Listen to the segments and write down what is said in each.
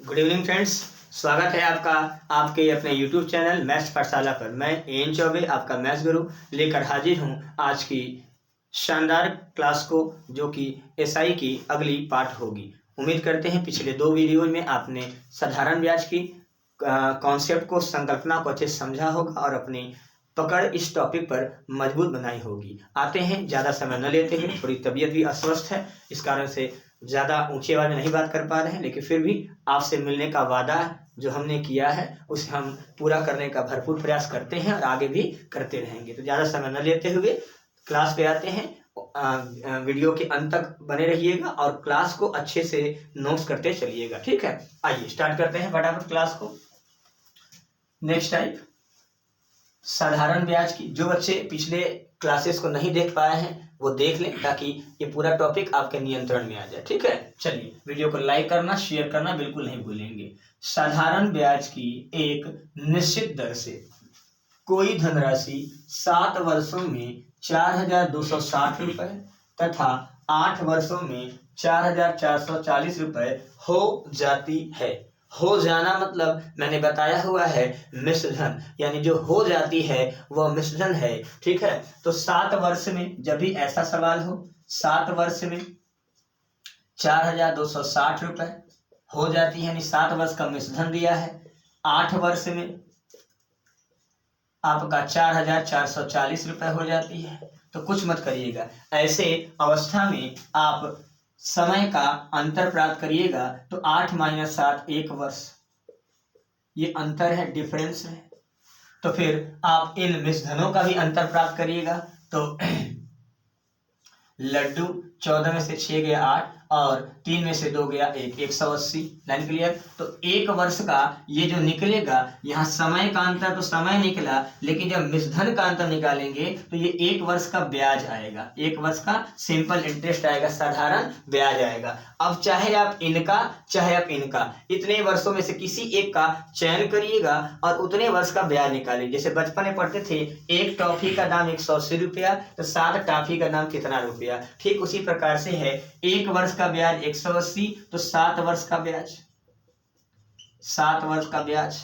Good evening friends, स्वागत है आपका आपके अपने यूट्यूब चैनल मैथ्स पाठशाला पर। मैं एन चौबे आपका मैथ्स गुरु लेकर हाजिर हूं आज की शानदार क्लास को, जो कि एसआई की अगली पार्ट होगी। उम्मीद करते हैं पिछले 2 वीडियो में आपने साधारण ब्याज की कॉन्सेप्ट को, संकल्पना को अच्छे से समझा होगा और अपनी पकड़ इस टॉपिक पर मजबूत बनाई होगी। आते हैं, ज़्यादा समय न लेते हैं, थोड़ी तबीयत भी अस्वस्थ है, इस कारण से ज़्यादा ऊंची आवाज़ में नहीं बात कर पा रहे हैं, लेकिन फिर भी आपसे मिलने का वादा जो हमने किया है उसे हम पूरा करने का भरपूर प्रयास करते हैं और आगे भी करते रहेंगे। तो ज़्यादा समय न लेते हुए क्लास पे आते हैं। वीडियो के अंत तक बने रहिएगा और क्लास को अच्छे से नोट्स करते चलिएगा, ठीक है। आइए स्टार्ट करते हैं फटाफट क्लास को। नेक्स्ट टाइप साधारण ब्याज की। जो बच्चे पिछले क्लासेस को नहीं देख पाए हैं वो देख लें, ताकि ये पूरा टॉपिक आपके नियंत्रण में आ जाए, ठीक है। चलिए, वीडियो को लाइक करना, शेयर करना बिल्कुल नहीं भूलेंगे। साधारण ब्याज की एक निश्चित दर से कोई धनराशि 7 वर्षों में 4,260 रुपए तथा 8 वर्षों में 4,440 रुपए हो जाती है। हो जाना मतलब मैंने बताया हुआ है मिश्रधन, यानी जो हो जाती है वह मिश्रधन है, ठीक है। तो 7 वर्ष में जब भी ऐसा सवाल हो, 7 वर्ष में 4,260 रुपए हो जाती है, यानी 7 वर्ष का मिश्रधन दिया है। 8 वर्ष में आपका 4,440 रुपए हो जाती है। तो कुछ मत करिएगा, ऐसे अवस्था में आप समय का अंतर प्राप्त करिएगा। तो 8 - 7 1 वर्ष, ये अंतर है, डिफरेंस है। तो फिर आप इन मिश्रधनों का भी अंतर प्राप्त करिएगा। तो लड्डू 14 में से 6 गया 8 और 3 में से 2 गया 1, 180। Line clear. तो 1 वर्ष का ये जो निकलेगा, यहाँ समय का अंतर तो समय निकला, लेकिन जब मिश्रधन का अंतर निकालेंगे तो ये 1 वर्ष का ब्याज आएगा, 1 वर्ष का सिंपल इंटरेस्ट आएगा, साधारण ब्याज आएगा। अब चाहे आप इनका चाहे आप इनका, इतने वर्षों में से किसी एक का चयन करिएगा और उतने वर्ष का ब्याज निकालिए। जैसे बचपन में पढ़ते थे, एक टॉफी का दाम 180 रुपया, तो 7 टॉफी का दाम कितना रुपया। ठीक उसी प्रकार से है, 1 वर्ष का ब्याज 180, तो 7 वर्ष का ब्याज, 7 वर्ष का ब्याज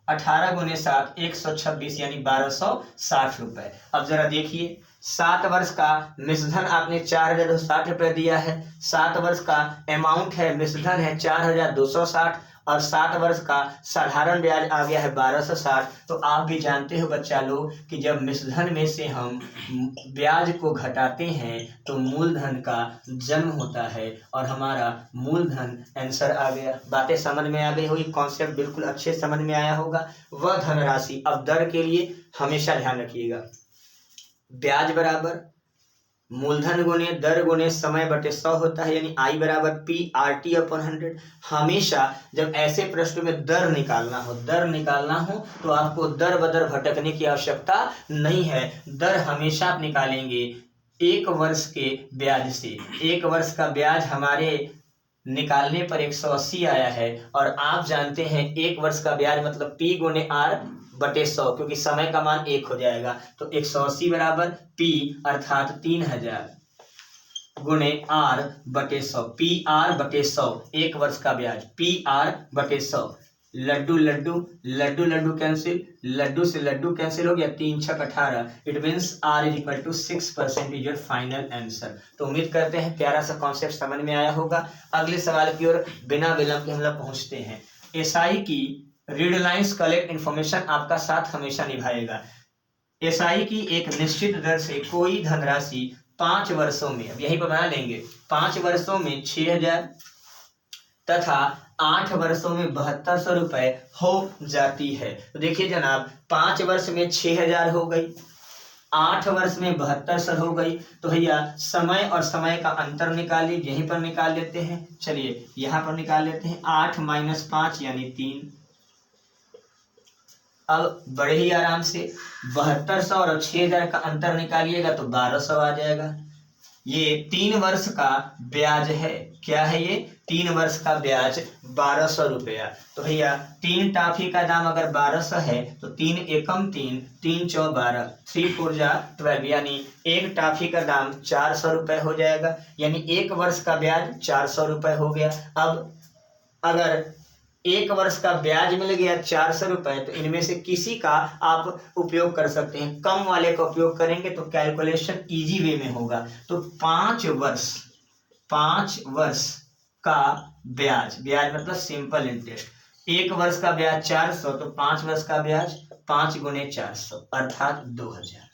18 × 7 126, यानी 1260 रुपए। अब जरा देखिए, 7 वर्ष का मिश्रधन आपने 4,260 रुपए दिया है, 7 वर्ष का अमाउंट है, मिश्रधन है 4,260 और 7 वर्ष का साधारण ब्याज आ गया है 1260। तो आप भी जानते हो बच्चा लोग कि जब मिश्रधन में से हम ब्याज को घटाते हैं तो मूलधन का जन्म होता है और हमारा मूलधन आंसर आ गया। बातें समझ में आ गई होगी, कॉन्सेप्ट बिल्कुल अच्छे समझ में आया होगा। वह धनराशि, अब दर के लिए हमेशा ध्यान रखिएगा, ब्याज बराबर मूलधन गुणे दर गुणे समय बटे 100 होता है, यानी I बराबर PRT/100। हमेशा जब ऐसे प्रश्न में दर निकालना हो तो आपको दर बदर भटकने की आवश्यकता नहीं है। दर हमेशा आप निकालेंगे 1 वर्ष के ब्याज से। 1 वर्ष का ब्याज हमारे निकालने पर 180 आया है, और आप जानते हैं 1 वर्ष का ब्याज मतलब P × R/100, क्योंकि समय का मान 1 हो जाएगा। तो 180 बराबर P अर्थात 3000 × R/100, PR/100, 1 वर्ष का ब्याज PR/100। लड्डू लड्डू लड्डू लड्डू कैंसिल, लड्डू से लड्डू कैंसिल हो गया, 3 × 6 = 18। It means R = 6% is your final answer. तो उम्मीद करते हैं प्यारा सा कॉन्सेप्ट समझ में आया होगा। अगले सवाल की ओर बिना विलंब के हम लोग पहुंचते हैं। एसआई की रीड लाइंस कलेक्ट इन्फॉर्मेशन आपका साथ हमेशा निभाएगा। एसआई की एक निश्चित दर से कोई धनराशि 5 वर्षों में, अब यहीं पर बना लेंगे, 5 वर्षों में 6,000 तथा 8 वर्षों में 7200 रुपए हो जाती है। तो देखिए जनाब, 5 वर्ष में 6,000 हो गई, 8 वर्ष में 7200 हो गई। तो भैया समय और समय का अंतर निकालिए, यहीं पर निकाल लेते हैं। चलिए यहाँ पर निकाल लेते हैं, 8 - 5 यानी 3। अब बड़े ही आराम से 7200 और 6,000 का अंतर निकालिएगा तो 1200 आ जाएगा। ये 3 वर्ष का ब्याज है। क्या है ये? 3 वर्ष का ब्याज 1200 रुपया। तो भैया 3 टॉफी का दाम अगर 1200 है तो 3 एकम 3, 3 चौ 12, 3 4 जा 12, यानी 1 टॉफी का दाम 400 रुपये हो जाएगा, यानी 1 वर्ष का ब्याज 400 रुपये हो गया। अब अगर एक वर्ष का ब्याज मिल गया 400 रुपए, तो इनमें से किसी का आप उपयोग कर सकते हैं। कम वाले का उपयोग करेंगे तो कैलकुलेशन इजी वे में होगा। तो 5 वर्ष का ब्याज, ब्याज मतलब सिंपल इंटरेस्ट, एक वर्ष का ब्याज 400, तो 5 वर्ष का ब्याज 5 गुने 400 अर्थात 2000।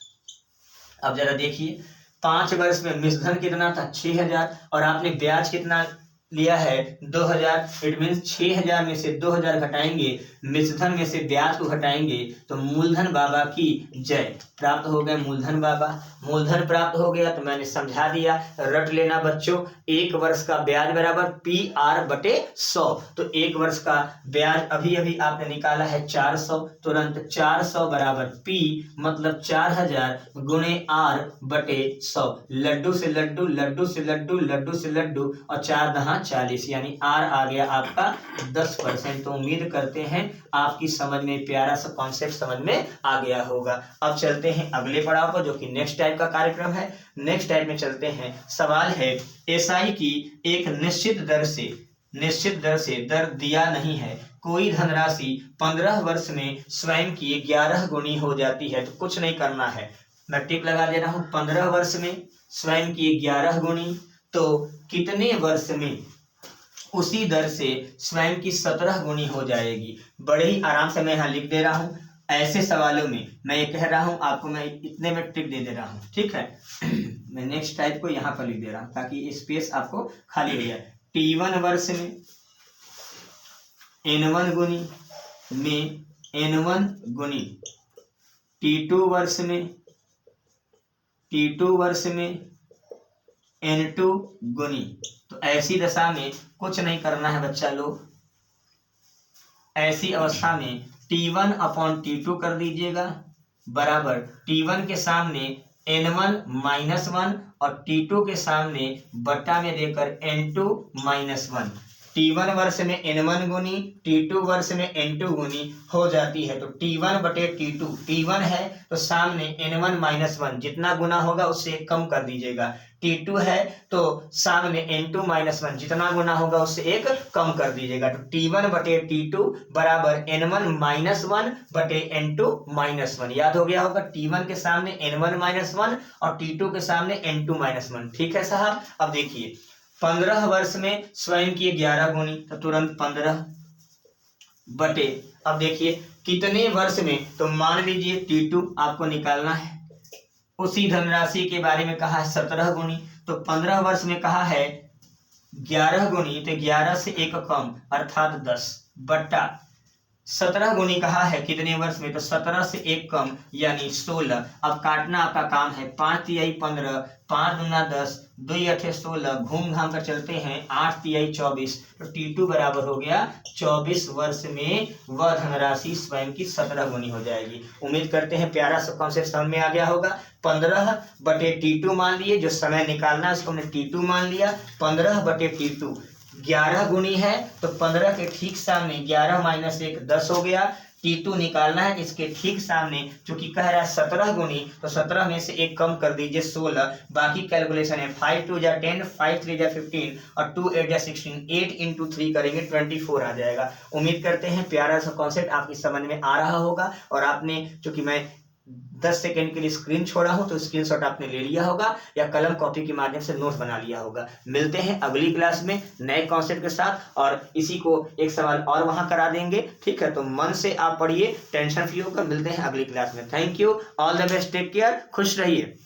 अब जरा देखिए 5 वर्ष में मिश्रधन कितना था 6000 और आपने ब्याज कितना लिया है 2000। इट मीन्स 6000 में से 2000 घटाएंगे, मिश्रधन में से ब्याज को घटाएंगे, तो मूलधन बाबा की जय, प्राप्त हो गए मूलधन बाबा। मूलधन प्राप्त हो गया तो मैंने समझा दिया, रट लेना बच्चों। एक वर्ष का ब्याज बराबर PR/100। तो एक वर्ष का ब्याज अभी अभी आपने निकाला है 400, तुरंत 400 बराबर P मतलब 4000 गुणे R/100। लड्डू से लड्डू, लड्डू से लड्डू, लड्डू से लड्डू और 4 दहा 40, यानी R आ गया आपका 10%। तो उम्मीद करते हैं आपकी समझ में प्यारा सा कॉन्सेप्ट समझ में आ गया होगा। अब चलते हैं अगले पड़ाव पर, जो कि नेक्स्ट टाइप का कार्यक्रम है। नेक्स्ट टाइप में चलते हैं। सवाल है SI की एक निश्चित दर से दर दिया नहीं है, कोई धनराशि 15 वर्ष में स्वयं की 11 गुनी हो जाती है। तो कुछ नहीं करना है, मैं टिक लगा दे रहा हूं। 15 वर्ष में स्वयं की 11 गुनी, तो कितने वर्ष में उसी दर से स्वयं की 17 गुनी हो जाएगी। बड़े ही आराम से मैं यहाँ लिख दे रहा हूँ। ऐसे सवालों में मैं ये कह रहा हूँ आपको, मैं इतने में ट्रिक दे रहा हूँ, ठीक है। मैं नेक्स्ट टाइप को यहाँ पर लिख दे रहा हूँ ताकि स्पेस आपको खाली हो जाए। T1 वर्ष में N1 गुनी में N1 गुनी, T2 वर्ष में N2 गुनी। तो ऐसी दशा में कुछ नहीं करना है बच्चा लोग। ऐसी अवस्था में T1/T2 कर दीजिएगा बराबर T1 के सामने N1-1 और T2 के सामने बटा में देकर N2-1। T1 वर्ष में N1 गुनी, T2 वर्ष में N2 गुनी हो जाती है। तो T1/T2, T1 है तो सामने N1-1 जितना गुना होगा उससे एक कम कर दीजिएगा। T2 है तो सामने N2-1 जितना गुना होगा उससे एक कम कर दीजिएगा। तो T1/T2 बराबर N1-1/N2-1। याद हो गया होगा, T1 के सामने N1-1 और T2 के सामने N2-1। ठीक है साहब। अब देखिए 15 वर्ष में स्वयं की 11 गुनी, तो तुरंत 15 बटे, अब देखिए कितने वर्ष में, तो मान लीजिए T2 आपको निकालना है। उसी धनराशि के बारे में कहा है 17 गुनी, तो 15 वर्ष में कहा है 11 गुनी, तो 11 से एक कम अर्थात 10 बट्टा 17 गुनी कहा है कितने वर्ष में, तो 17 से एक कम यानी 16। अब काटना आपका काम है। 5 तिहाई 15, 5 दूना 10, 2 अठे 16, घूम घाम कर चलते हैं 8 तिहाई 24। तो T2 बराबर हो गया 24 वर्ष में वह धनराशि स्वयं की 17 गुनी हो जाएगी। उम्मीद करते हैं प्यारा सा कॉन्सेप्ट समझ में आ गया होगा। 15/T2 मान लिए, जो समय निकालना है उसको हमने T2 मान लिया। 15/T2 11 गुनी है, तो 15 के ठीक सामने 11 - 1 10 हो गया। T2 निकालना है, इसके ठीक सामने चूंकि कह रहा है 17 गुनी, तो 17 में से एक कम कर दीजिए 16। बाकी कैलकुलेशन है 5 2 जा 10, 5 3 जा 15 और 2 8 जा 16। 8 × 3 करेंगे 24 आ जाएगा। उम्मीद करते हैं प्यारा सा कॉन्सेप्ट आपकी समझ में आ रहा होगा। और आपने, चूंकि मैं 10 सेकेंड के लिए स्क्रीन छोड़ा हूं, तो स्क्रीनशॉट आपने ले लिया होगा या कलम कॉपी के माध्यम से नोट बना लिया होगा। मिलते हैं अगली क्लास में नए कॉन्सेप्ट के साथ, और इसी को एक सवाल और वहां करा देंगे। ठीक है, तो मन से आप पढ़िए, टेंशन फ्री होकर। मिलते हैं अगली क्लास में। Thank you, all the best, take care, खुश रहिए।